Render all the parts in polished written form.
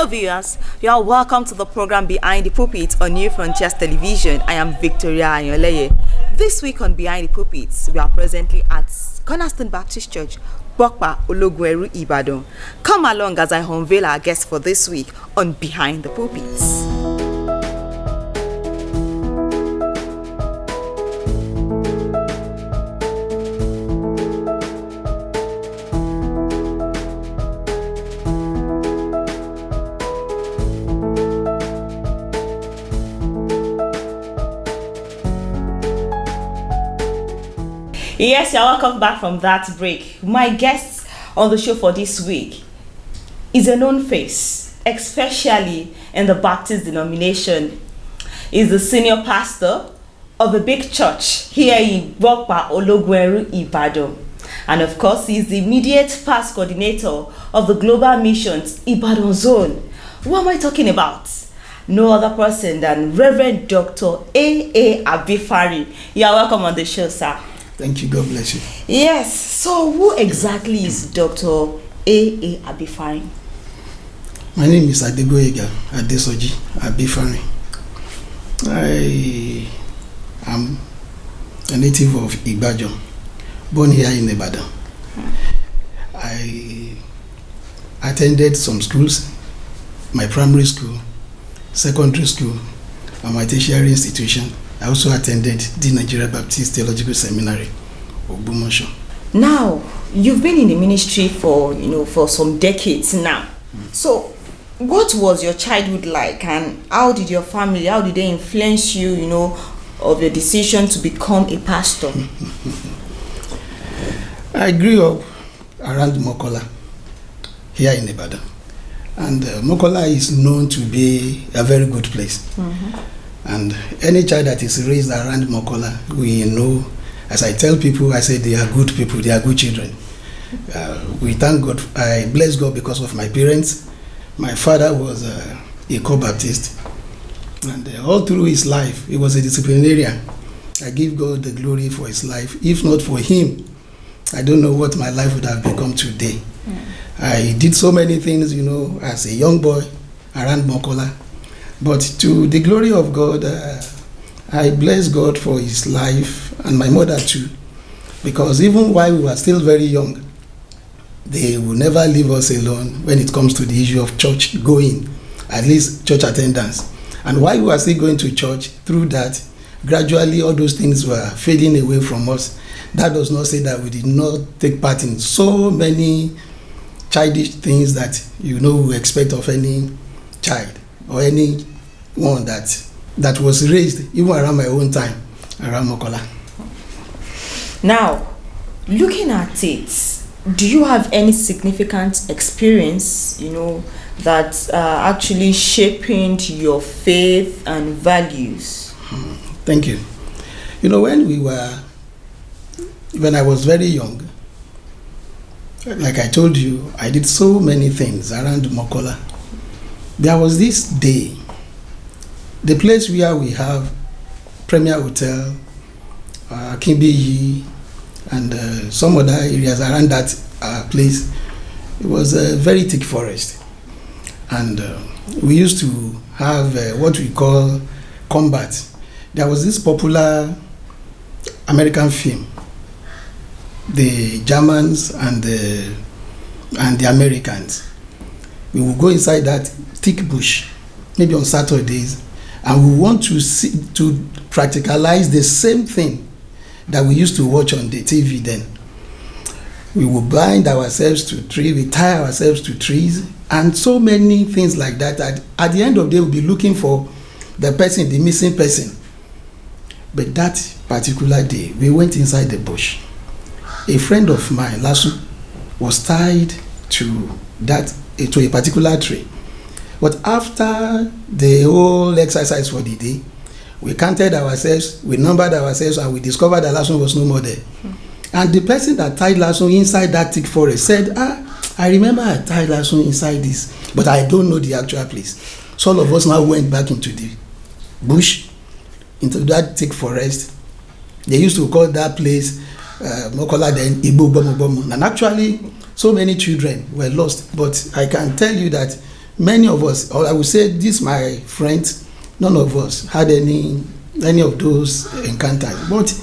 Hello viewers, you are welcome to the program Behind the Pulpit on New Frontiers Television. I am Victoria Anyoleye. This week on Behind the Pulpit, we are presently at Cornerstone Baptist Church, Bokpa Ologweru, Ibadan. Come along as I unveil our guest for this week on Behind the Pulpit. Yes, you're welcome back from that break. My guest on the show for this week is a known face, especially in the Baptist denomination. He's the senior pastor of a big church here in Bokpa Ologweru, Ibadan. And of course, he's the immediate past coordinator of the Global Missions Ibadan Zone. Who am I talking about? No other person than Rev Dr Abifarin. You are welcome on the show, sir. Thank you. God bless you. Yes. So, who exactly is Dr. Abifarin? My name is Adegboyega Abifarin. I am a native of Ibadan, born here in Ibadan. I attended some schools, my primary school, secondary school, and my tertiary institution. I also attended the Nigeria Baptist Theological Seminary, Ogbomoso. Now, you've been in the ministry for some decades now. So, what was your childhood like, and how did they influence you, of your decision to become a pastor? I grew up around Mokola, here in Ibadan. And Mokola is known to be a very good place. And any child that is raised around Mokola, we know, as I tell people, I say they are good people, they are good children. We thank God. I bless God because of my parents. My father was a co-Baptist, and all through his life, he was a disciplinarian. I give God the glory for his life. If not for him, I don't know what my life would have become today. I did so many things, as a young boy around Mokola. But to the glory of God, I bless God for his life, and my mother too. Because even while we were still very young, they will never leave us alone when it comes to the issue of church going, at least church attendance. And while we were still going to church, through that, gradually all those things were fading away from us. That does not say that we did not take part in so many childish things that we expect of any child or any one that was raised even around my own time, around Mokola. Now, looking at it, do you have any significant experience, that actually shaping your faith and values? Thank you. When I was very young, like I told you, I did so many things around Mokola. There was this day, the place where we have Premier Hotel, Kimbiyi, and some other areas around that place. It was a very thick forest, and we used to have what we call combat. There was this popular American film, the Germans and the Americans. We will go inside that thick bush, maybe on Saturdays, and we want to practicalize the same thing that we used to watch on the TV then. We will bind ourselves to trees, we tie ourselves to trees, and so many things like that. At the end of the day, we'll be looking for the missing person. But that particular day, we went inside the bush. A friend of mine, Lasso, was tied to a particular tree. But after the whole exercise for the day, we counted ourselves, we numbered ourselves, and we discovered that Lasso was no more there. And the person that tied Lasso inside that thick forest said, I remember I tied Lasso inside this, but I don't know the actual place. So all of us now went back into the bush, into that thick forest. They used to call that place Mokola then Ibu Bomo. And actually, so many children were lost. But I can tell you that many of us, or I would say this, my friends, none of us had any of those encounters. But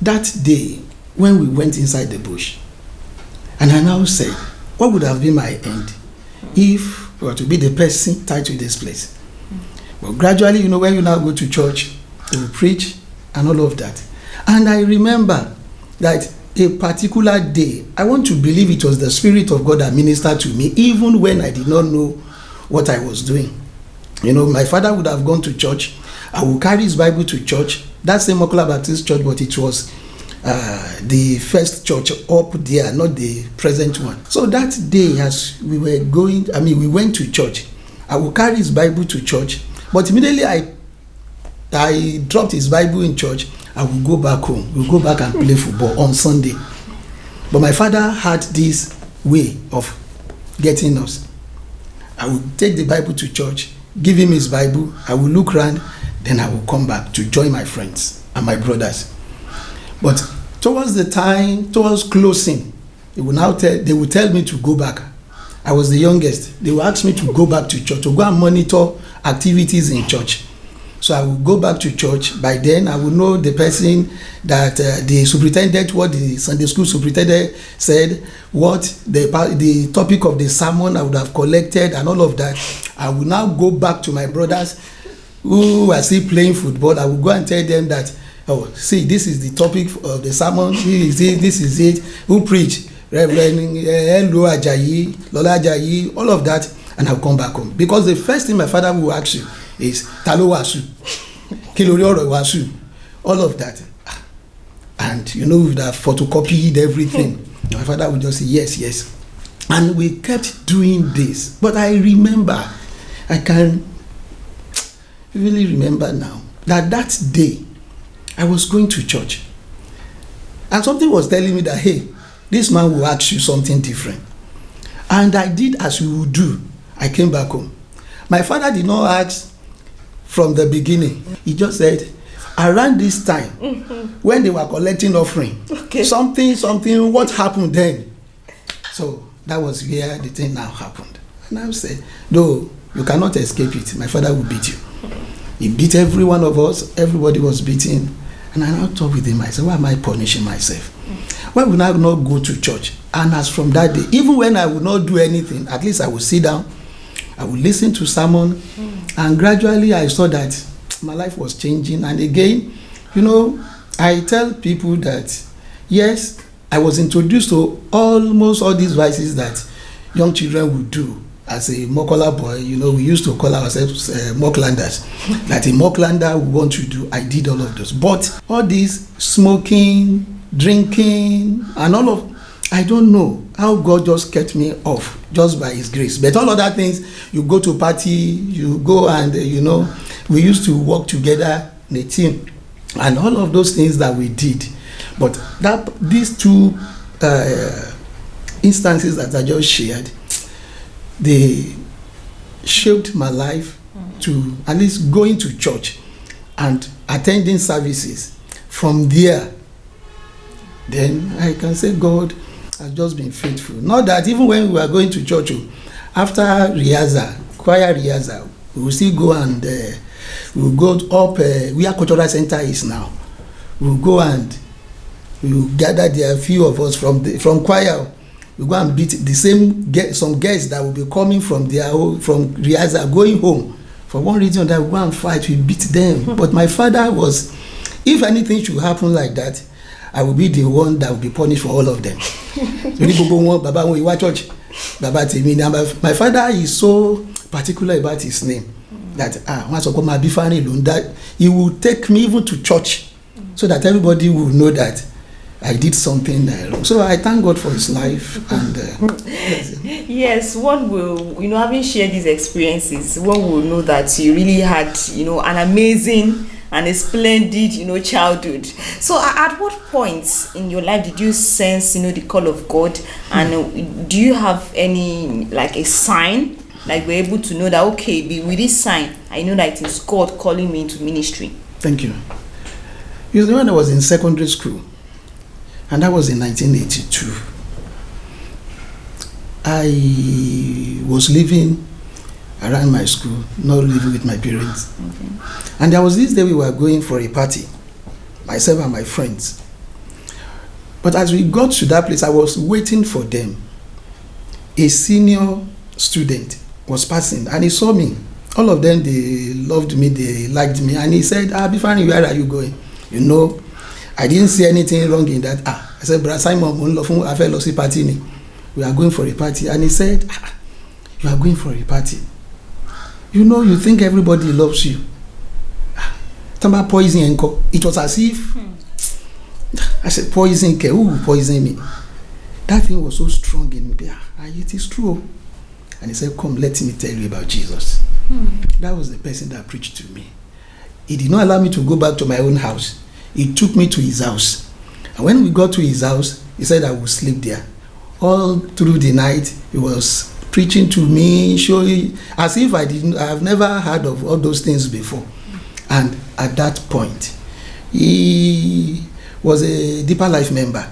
that day, when we went inside the bush, and I now said, what would have been my end if I were to be the person tied to this place? But gradually, you know, when you now go to church, they will preach and all of that. And I remember that a particular day, I want to believe it was the Spirit of God that ministered to me, even when I did not know what I was doing. You know, my father would have gone to church. I would carry his Bible to church. That same Mokola Baptist Church, but it was the first church up there, not the present one. So that day, as we were going, we went to church. I would carry his Bible to church, but immediately I dropped his Bible in church. I would go back home. We'll go back and play football on Sunday. But my father had this way of getting us. I would take the Bible to church, give him his Bible, I will look around, then I will come back to join my friends and my brothers. But towards closing, they would tell me to go back. I was the youngest. They would ask me to go back to church, to go and monitor activities in church. So I will go back to church. By then, I will know the person that the superintendent, what the Sunday school superintendent said, what the topic of the sermon I would have collected and all of that. I will now go back to my brothers who are still playing football. I will go and tell them that, oh, see, this is the topic of the sermon. This is it. Who preached? Reverend Ajayi, Lola Ajayi, all of that. And I'll come back home. Because the first thing my father will ask you is, Talo wasu, Kilori oro wasu, all of that. And you know, we would have photocopied everything. My father would just say, yes, yes. And we kept doing this. But I remember, I can really remember now, that day, I was going to church. And something was telling me that, hey, this man will ask you something different. And I did as we would do. I came back home. My father did not ask from the beginning. He just said, around this time, when they were collecting offering, something, what happened then? So that was where the thing now happened. And I said, no, you cannot escape it. My father will beat you. He beat every one of us. Everybody was beaten. And I now talked with him. I said, why am I punishing myself? Why would I not go to church? And as from that day, even when I would not do anything, at least I would sit down, I would listen to sermon, and gradually I saw that my life was changing. And again, you know, I tell people that, yes, I was introduced to almost all these vices that young children would do. As a Mokola boy, you know, we used to call ourselves Mocklanders. That a Mocklander would want to do, I did all of those. But all this smoking, drinking, and all of, I don't know how God just kept me off just by his grace. But all other things, you go to party, you go and, you know, we used to work together in a team. And all of those things that we did. But these two instances that I just shared, they shaped my life to at least going to church and attending services. From there, then I can say God has just been faithful. Not that even when we were going to church, after rehearsal, choir rehearsal, we will still go and we will go up where cultural center is now. We will go and we will gather there, a few of us from choir. We go and beat the same some guests that will be coming from rehearsal, going home. For one reason, that we go and fight, we beat them. But my father was, if anything should happen like that, I will be the one that will be punished for all of them. My father is so particular about his name that once I call my Abifarin, that he will take me even to church so that everybody will know that I did something wrong. So I thank God for his life. And yes, one will, you know, having shared these experiences, one will know that you really had, you know, an amazing and a splendid, you know, childhood. So at what point in your life did you sense, you know, the call of God? And do you have any, like, a sign, like we're able to know that, okay, with this sign, I know that it is God calling me into ministry? Thank you. You know, when I was in secondary school, and that was in 1982. I was living around my school, not living with my parents. Okay. And there was this day we were going for a party, myself and my friends. But as we got to that place, I was waiting for them. A senior student was passing and he saw me. All of them, they loved me, they liked me. And he said, Abifarin, where are you going? You know, I didn't see anything wrong in that. I said, Brother Simon, we are going for a party. And he said, you are going for a party. You know, you think everybody loves you. Tamba poison enko. It was as if I said, poison ke, who poison me? That thing was so strong in me. It is true. And he said, come, let me tell you about Jesus. That was the person that preached to me. He did not allow me to go back to my own house. He took me to his house. And when we got to his house, he said I would sleep there. All through the night, he was preaching to me, showing as if I have never heard of all those things before. And at that point, he was a Deeper Life member.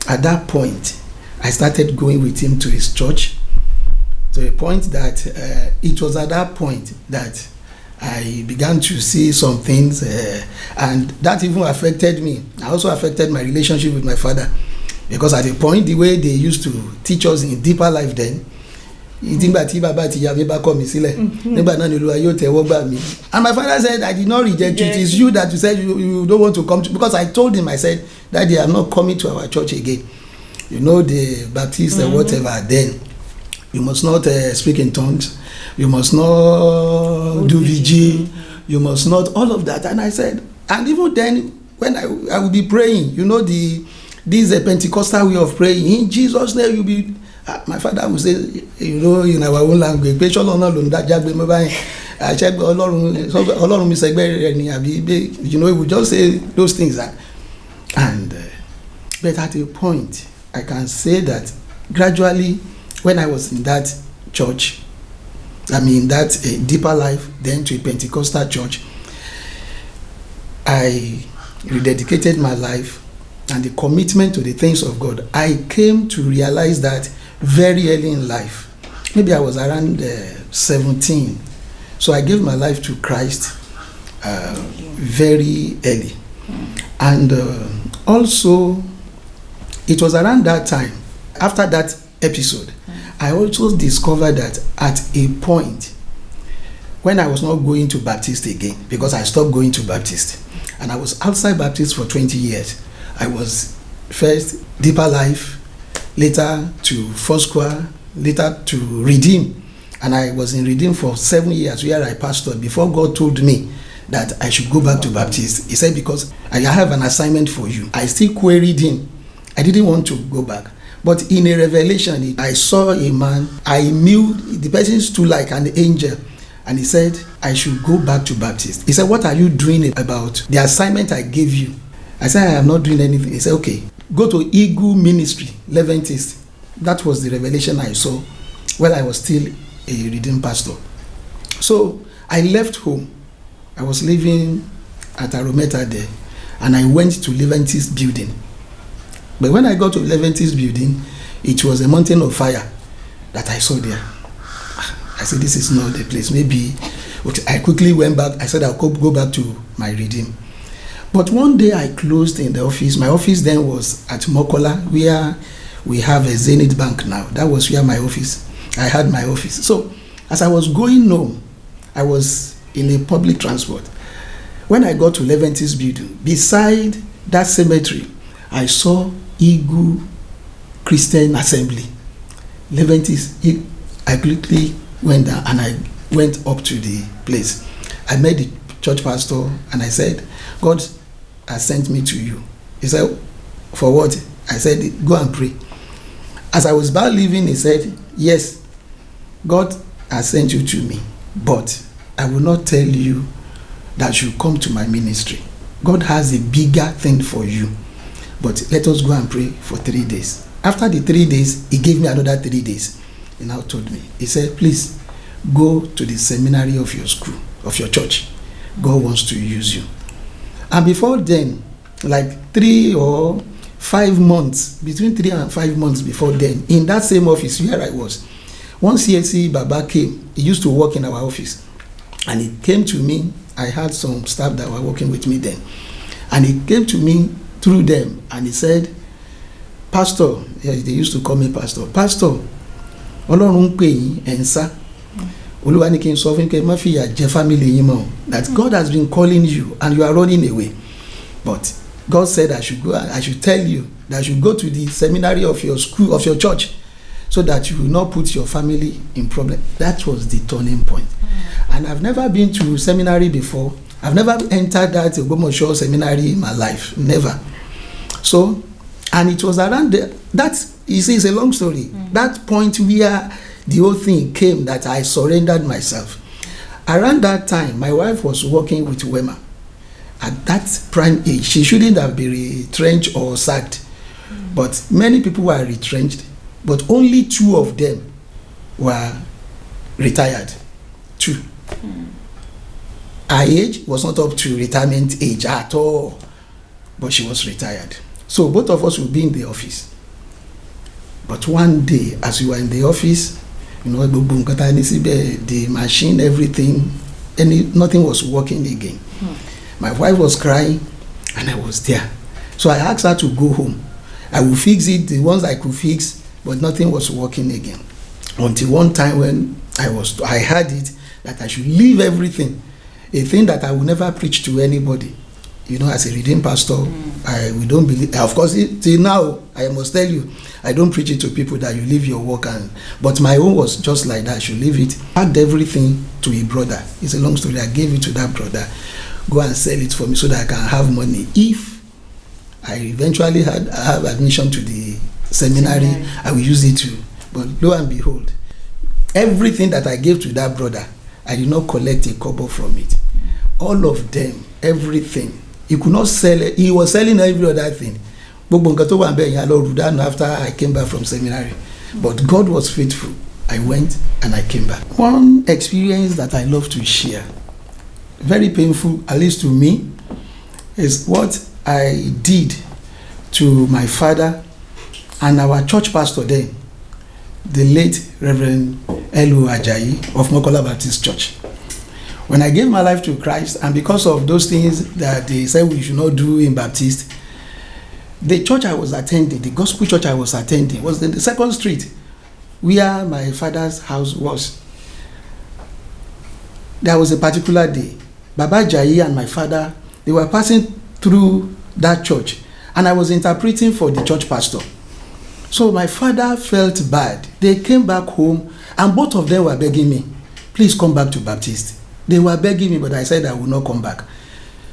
At that point, I started going with him to his church, to a point that it was at that point that I began to see some things, and that even affected me. I also affected my relationship with my father, because at a point, the way they used to teach us in Deeper Life then, and my father said, I did not reject you. It is you that you said you don't want to come to, because I told him, I said, Daddy, I'm not coming to our church again. You know, the Baptist or whatever, then you must not speak in tongues, you must not do VG, you must not, all of that. And I said, and even then, when I will be praying, you know, this Pentecostal way of praying, in Jesus' name you be, my father would say, you know, in our own language, you know, he would just say those things. And but at a point, I can say that gradually, when I was in that church, I mean that Deeper Life, then to a Pentecostal church, I rededicated my life and the commitment to the things of God. I came to realize that very early in life. Maybe I was around 17. So I gave my life to Christ very early. And also, it was around that time, after that episode, I also discovered that at a point, when I was not going to Baptist again, because I stopped going to Baptist, and I was outside Baptist for 20 years. I was first Deeper Life, later to Foursquare, later to Redeem. And I was in Redeem for 7 years, where I pastored, before God told me that I should go back to Baptist. He said, because I have an assignment for you. I still queried him. I didn't want to go back. But in a revelation, I saw a man. I knew the person stood like an angel. And he said, I should go back to Baptist. He said, what are you doing about the assignment I gave you? I said, I am not doing anything. He said, okay, go to Eagle Ministry, Leventis. That was the revelation I saw while I was still a Redeemed pastor. So I left home. I was living at Arometa there. And I went to Leventis building. But when I got to Leventis building, it was a mountain of fire that I saw there. I said, this is not the place. Maybe, okay, I quickly went back. I said, I'll go back to my Redeem. But one day I closed in the office. My office then was at Mokola, where we have a Zenith Bank now. That was where my office, I had my office. So as I was going home, I was in a public transport. When I got to Leventis building, beside that cemetery, I saw Eagle Christian Assembly. Leventis, I quickly went down and I went up to the place. I met the church pastor and I said, God has sent me to you. He said, for what? I said, go and pray. As I was about leaving, he said, yes, God has sent you to me, but I will not tell you that you come to my ministry. God has a bigger thing for you, but let us go and pray for 3 days. After the 3 days, he gave me another 3 days. He now told me, he said, please go to the seminary of your school, of your church. God wants to use you. And before then, like 3 or 5 months, between 3 and 5 months before then, in that same office where I was, one CSC Baba came. He used to work in our office, and he came to me. I had some staff that were working with me then, and he came to me through them, and he said, Pastor, yes, they used to call me Pastor, Ọlọ́run pè yín ẹ̀nsá, Olúwa ní kí n sọ fún kẹ́ má fìyà jẹ family yín mọ́, that God has been calling you and you are running away. But God said I should tell you that you should go to the seminary of your school, of your church, so that you will not put your family in problem. That was the turning point. And I've never been to seminary before. I've never entered that Ogbomoso seminary in my life. Never. So, and it was around that, you see, it's a long story. That point where the whole thing came, that I surrendered myself. Around that time, my wife was working with Wema. At that prime age, she shouldn't have been retrenched or sacked. But many people were retrenched, but only 2 of them were retired. 2. Her age was not up to retirement age at all, but she was retired. So both of us would be in the office. But one day, as we were in the office, the machine, everything, nothing was working again. My wife was crying, and I was there. So I asked her to go home. I will fix it, the ones I could fix, but nothing was working again. Until one time when I heard it, that I should leave everything, a thing that I will never preach to anybody. As a redeemed pastor, we don't believe. Of course, till now, I must tell you, I don't preach it to people that you leave your work, but my own was just like that. I should leave it. Packed everything to a brother. It's a long story. I gave it to that brother. Go and sell it for me so that I can have money. If I eventually have admission to the seminary, I will use it too. But lo and behold, everything that I gave to that brother, I did not collect a kobo from it. All of them, everything. He could not sell it. He was selling every other thing. After I came back from seminary. But God was faithful. I went and I came back. One experience that I love to share, very painful, at least to me, is what I did to my father and our church pastor then, the late Reverend Elu Ajayi of Mokola Baptist Church. When I gave my life to Christ, and because of those things that they said we should not do in Baptist, the church I was attending, the gospel church I was attending, was in the 2nd street where my father's house was. There was a particular day, Baba Ajayi and my father, they were passing through that church, and I was interpreting for the church pastor. So my father felt bad. They came back home, and both of them were begging me, please come back to Baptist. They were begging me, but I said I will not come back.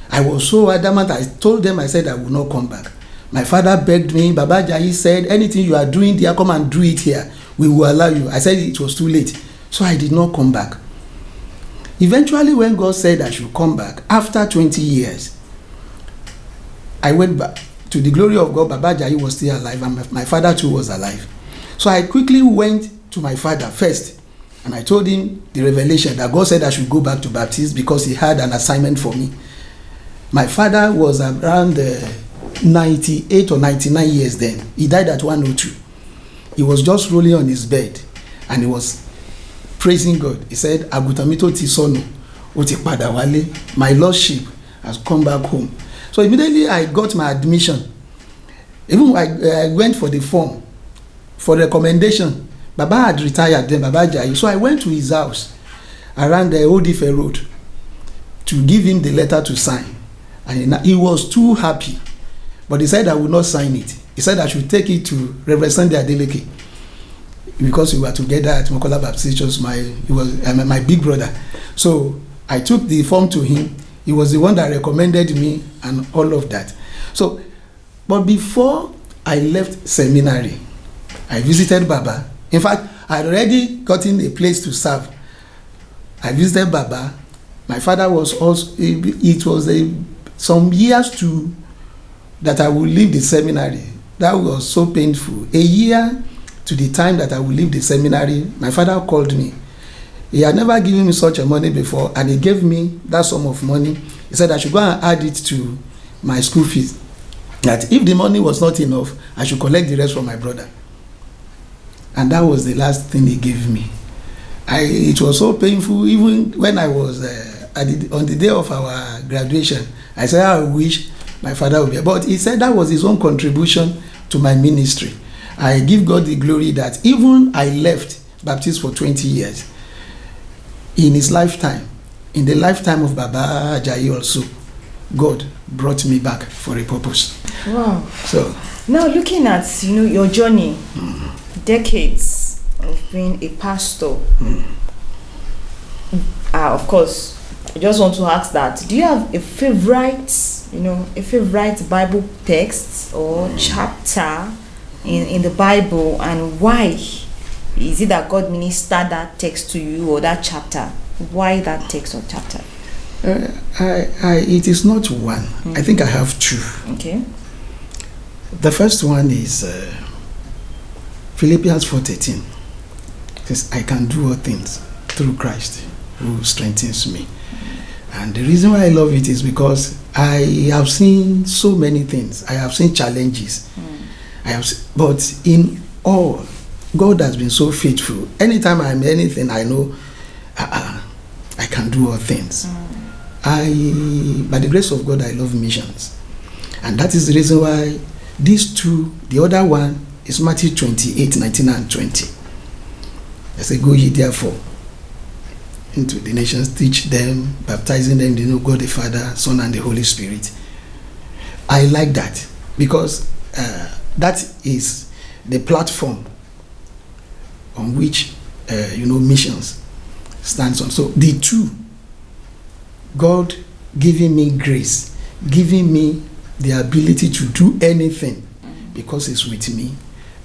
I was so adamant. I told them, I said I will not come back. My father begged me. Baba Ajayi said, anything you are doing there, come and do it here. We will allow you. I said it was too late. So I did not come back. Eventually, when God said I should come back, after 20 years, I went back. To the glory of God, Baba Ajayi was still alive, and my father too was alive. So I quickly went to my father first, and I told him the revelation that God said I should go back to Baptist because he had an assignment for me. My father was around 98 or 99 years then. He died at 102. He was just rolling on his bed, and he was praising God. He said, Agutamito ti sonu, o ti pada wale. My lost sheep has come back home. So immediately I got my admission. Even I went for the form for recommendation. Baba had retired then, Baba Ajayi. So I went to his house around the Old Ife Road to give him the letter to sign. And he was too happy. But he said I would not sign it. He said I should take it to Reverend Sunday Adeleke, because we were together at Mokola Baptist Church. He was my big brother. So I took the form to him. He was the one that recommended me and all of that. So, but before I left seminary, I visited Baba. In fact, I had already gotten a place to serve. I visited Baba. My father was also, it was some years that I would leave the seminary. That was so painful. A year to the time that I would leave the seminary, my father called me. He had never given me such a money before, and he gave me that sum of money. He said I should go and add it to my school fees that if the money was not enough, I should collect the rest from my brother. And that was the last thing he gave me. It was so painful. Even when I was on the day of our graduation, I said, I wish my father would be. But he said that was his own contribution to my ministry. I give God the glory that even I left Baptist for 20 years. In his lifetime, in the lifetime of Baba Ajayi also, God brought me back for a purpose. Wow. So now looking at your journey, decades of being a pastor. Of course, I just want to ask that. Do you have a favorite Bible text or chapter in the Bible, and why? Is it that God ministered that text to you or that chapter? Why that text or chapter? It is not one. I think I have two. Okay. The first one is Philippians 4:13. It says, I can do all things through Christ who strengthens me. And the reason why I love it is because I have seen so many things. I have seen challenges. But in all, God has been so faithful. Anytime I'm anything, I know I can do all things. By the grace of God, I love missions. And that is the reason why these two, the other one is Matthew 28:19 and 20. I say, go ye therefore into the nations, teach them, baptizing them, God the Father, Son, and the Holy Spirit. I like that because that is the platform on which missions stands on. So the two, God giving me grace, giving me the ability to do anything because it's with me,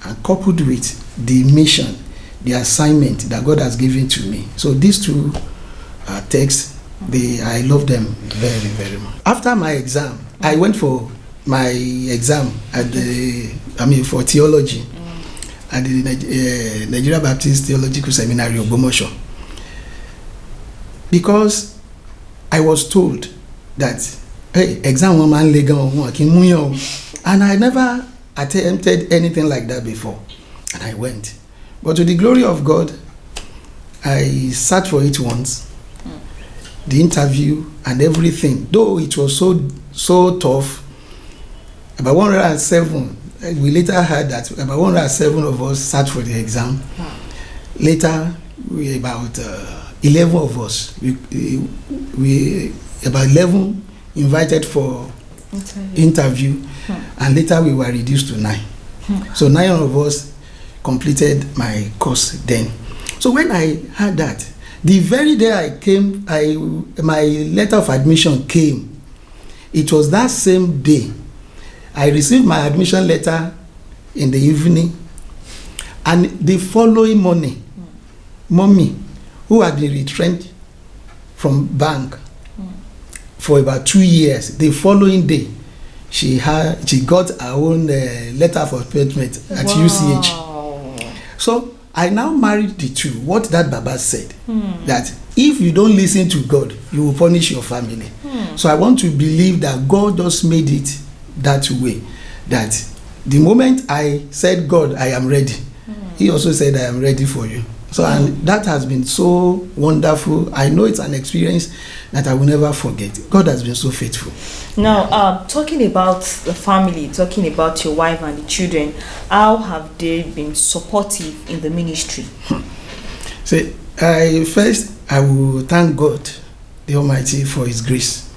and coupled with the mission, the assignment that God has given to me. So these two texts, I love them very, very much. After my exam, I went for my exam for theology at the Nigeria Baptist Theological Seminary of Ogbomoso, because I was told that, hey, exam woman legal, and I never attempted anything like that before, and I went. But to the glory of God, I sat for it once, the interview and everything. Though it was so tough, about 107, we later heard that about 107 of us sat for the exam. Later, we about 11 of us, we about 11 invited for interview, and later we were reduced to 9. So 9 of us completed my course then. So when I heard that, the very day I came, my letter of admission came. It was that same day I received my admission letter in the evening, and the following morning, mommy, who had been retrenched from bank for about 2 years, the following day she got her own letter of appointment at UCH. So I now married the two. What that Baba said, that if you don't listen to God, you will punish your family. So I want to believe that God just made it that way, that the moment I said, God, I am ready, he also said, I am ready for you. So and that has been so wonderful. I know it's an experience that I will never forget. God has been so faithful. Now, talking about the family, talking about your wife and the children, how have they been supportive in the ministry? So, first, I will thank God, the Almighty, for His grace,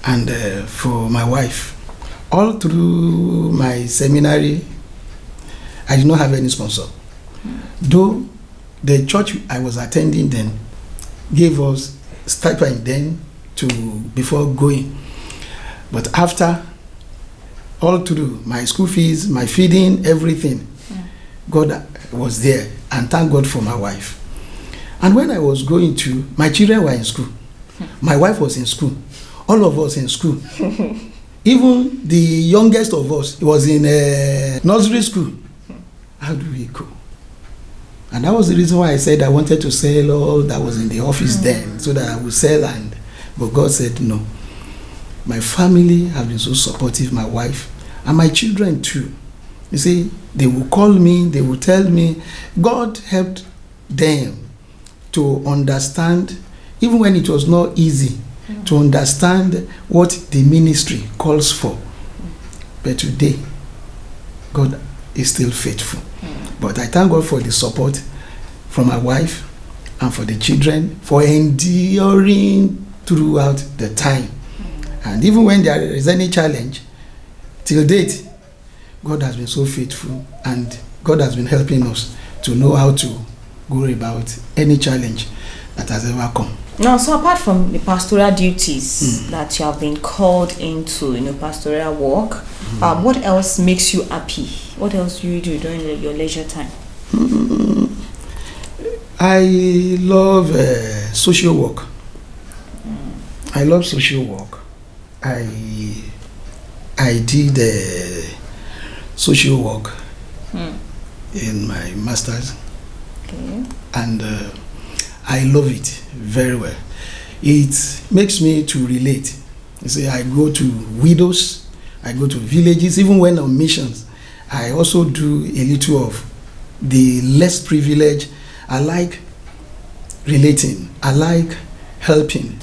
and for my wife. All through my seminary, I did not have any sponsor. Though the church I was attending then gave us stipend then before going. But after, all through my school fees, my feeding, everything, God was there, and thank God for my wife. And when I was going to, my children were in school. My wife was in school. All of us in school. Even the youngest of us was in nursery school. How do we go? And that was the reason why I said I wanted to sell all that was in the office then, so that I would sell but God said no. My family have been so supportive, my wife, And my children too. You see, they will call me, they will tell me. God helped them to understand, even when it was not easy, to understand what the ministry calls for. But today, God is still faithful. But I thank God for the support from my wife and for the children, for enduring throughout the time. And even when there is any challenge, till date, God has been so faithful, and God has been helping us to know how to go about any challenge that has ever come. Now, so apart from the pastoral duties that you have been called into, pastoral work, what else makes you happy? What else do you do during your leisure time? I love social work. I love social work. I did social work in my master's, and I love it very well. It makes me to relate. You see, I go to widows, I go to villages, even when on missions. I also do a little of the less privileged. I like relating. I like helping.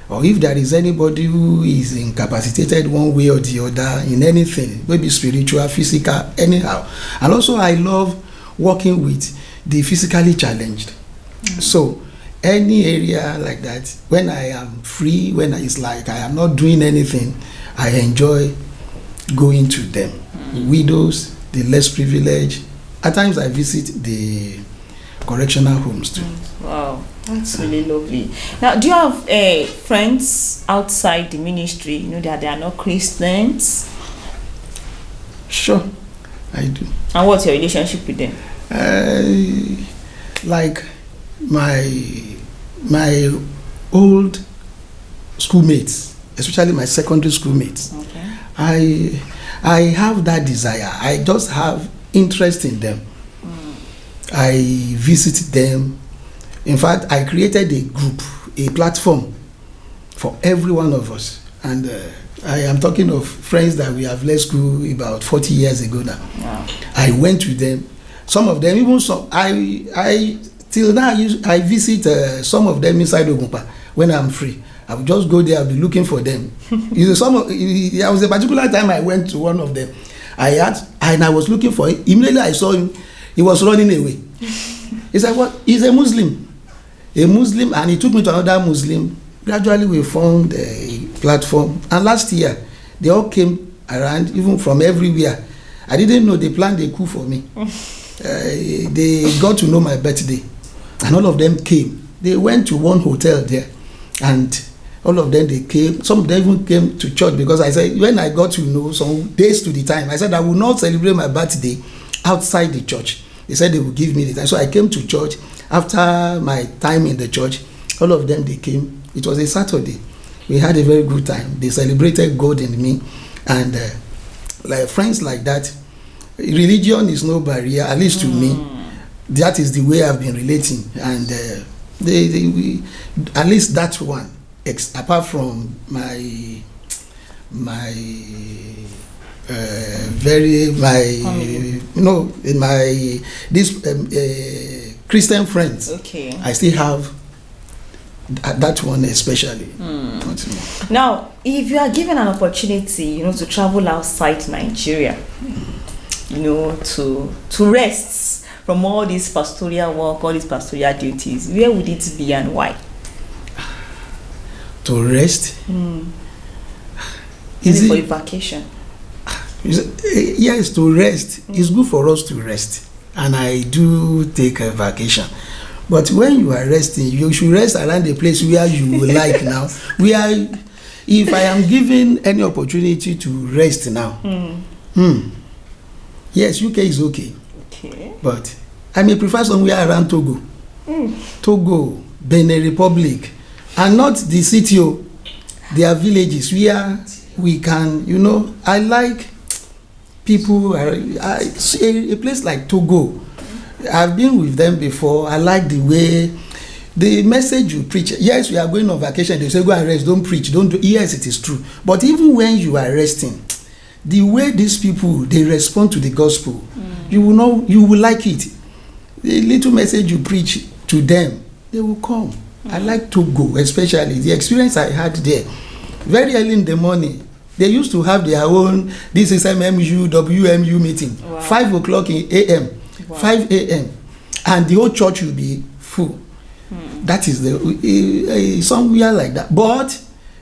Or if there is anybody who is incapacitated one way or the other in anything, maybe spiritual, physical, anyhow. And also I love working with the physically challenged. So any area like that, when I am free, when it's like I am not doing anything, I enjoy going to them. Widows, the less privileged. At times I visit the correctional homes too. Wow, that's really lovely. Now, do you have friends outside the ministry, that they are not Christians? Sure, I do. And what's your relationship with them? Like my old schoolmates, especially my secondary schoolmates. Okay. I have that desire. I just have interest in them. I visit them. In fact, I created a group, a platform for every one of us. And I am talking of friends that we have left school about 40 years ago now. Wow. I went to them. Some of them, even some, I till now, I visit some of them inside Ogunpa when I'm free. I will just go there, I'll be looking for them. There was a particular time I went to one of them. I asked, and I was looking for him. Immediately I saw him, he was running away. He said, what? He's a Muslim. A Muslim, and he took me to another Muslim. Gradually we formed a platform. And last year, they all came around, even from everywhere. I didn't know they planned a coup for me. They got to know my birthday. And all of them came. They went to one hotel there. And all of them, they came. Some of them even came to church, because I said, when I got to know some days to the time, I said I will not celebrate my birthday outside the church. They said they would give me the time. So I came to church. After my time in the church, all of them, they came. It was a Saturday. We had a very good time. They celebrated God in me. And like friends like that, religion is no barrier, at least to me. That is the way I've been relating. And at least that one, apart from my Christian friends. Okay. I still have that one especially. Now, if you are given an opportunity, to travel outside Nigeria, to rest from all this pastoral work, all these pastoral duties, where would it be and why? To rest? Is it for a vacation? Yes, to rest. It's good for us to rest. And I do take a vacation. But when you are resting, you should rest around the place where you will like now. If I am given any opportunity to rest now, yes, UK is okay. But I may prefer somewhere around Togo. Togo, Benin Republic, and not the city. There are villages where we can, I like people. A place like Togo, I've been with them before. I like the way, the message you preach. Yes, we are going on vacation. They say go and rest, don't preach, don't do. Yes, it is true. But even when you are resting, the way these people they respond to the gospel, you will know, you will like it. The little message you preach to them, they will come. I like Togo, especially the experience I had there. Very early in the morning, they used to have their own, this is MMU, WMU meeting, 5 o'clock in AM, 5 AM, and the whole church will be full. That is the somewhere like that. But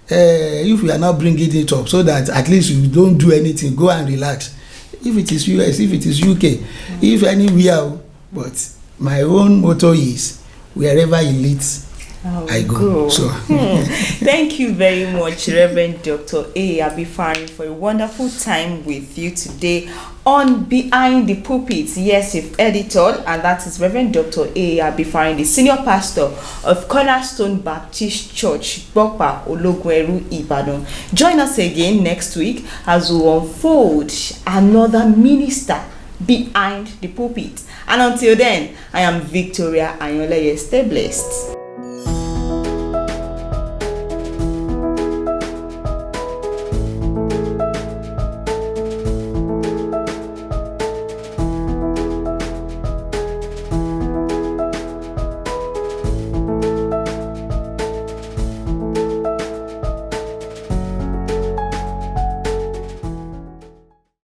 if we are now bringing it up so that at least you don't do anything, go and relax. If it is US, if it is UK, if anywhere, but my own motto is wherever it leads, I go. So thank you very much, Reverend Dr. Abifarin, for a wonderful time with you today on Behind the Pulpit. Yes, you've edited, and that is Reverend Dr. Abifarin, the senior pastor of Cornerstone Baptist Church, Bopa Ologweru, Ibadan. Join us again next week as we unfold another minister behind the pulpit. And until then, I am Victoria Ayoleye. Stay blessed.